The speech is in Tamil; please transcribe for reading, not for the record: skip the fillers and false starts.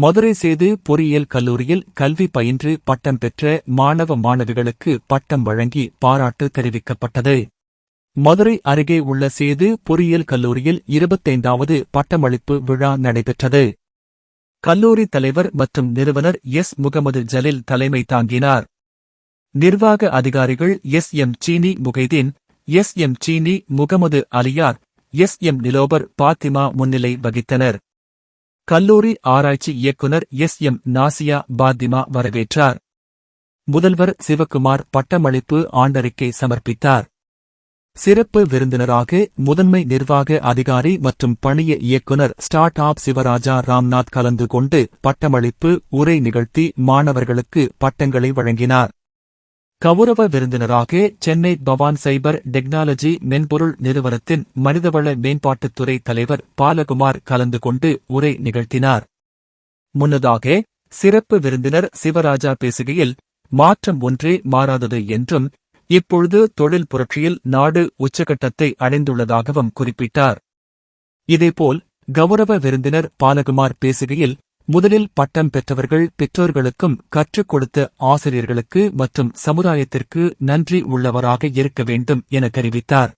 மதுரை சேது பொறியியல் கல்லூரியில் கல்வி பயின்று பட்டம் பெற்ற மாணவ மாணவிகளுக்கு பட்டம் வழங்கி பாராட்டு தெரிவிக்கப்பட்டது. மதுரை அருகே உள்ள சேது பொறியியல் கல்லூரியில் 25வது பட்டமளிப்பு விழா நடைபெற்றது. கல்லூரி தலைவர் மற்றும் நிறுவனர் முகமது ஜலீல் தலைமை தாங்கினார். நிர்வாக அதிகாரிகள் சீனி முகைதீன், சீனி முகமது அலியார், நிலோபர் பாத்திமா முன்னிலை வகித்தனர். கல்லூரி ஆராய்ச்சி இயக்குனர் நாசியா பாத்திமா வரவேற்றார். முதல்வர் சிவக்குமார் பட்டமளிப்பு ஆண்டறிக்கை சமர்ப்பித்தார். சிறப்பு விருந்தினராக முதன்மை நிர்வாக அதிகாரி மற்றும் பணிய இயக்குனர் ஸ்டார்ட் அப் சிவராஜா ராம்நாத் கலந்து கொண்டு பட்டமளிப்பு உரை நிகழ்த்தி மாணவர்களுக்கு பட்டங்களை வழங்கினார். கௌரவ விருந்தினராக சென்னை பவான் சைபர் டெக்னாலஜி மென்பொருள் நிறுவனத்தின் மனிதவள மேம்பாட்டுத்துறை தலைவர் பாலகுமார் கலந்து கொண்டு உரை நிகழ்த்தினார். முன்னதாக சிறப்பு விருந்தினர் சிவராஜா பேசுகையில், மாற்றம் ஒன்றே மாறாதது என்றும் இப்பொழுது தொழில் புரட்சியில் நாடு உச்சகட்டத்தை அடைந்துள்ளதாகவும் குறிப்பிட்டார். இதேபோல் கௌரவ விருந்தினர் பாலகுமார் பேசுகையில், முதலில் பட்டம் பெற்றவர்கள் பெற்றோர்களுக்கும் கற்றுக் கொடுத்த ஆசிரியர்களுக்கு மற்றும் சமுதாயத்திற்கு நன்றி உள்ளவராக இருக்க வேண்டும் என தெரிவித்தார்.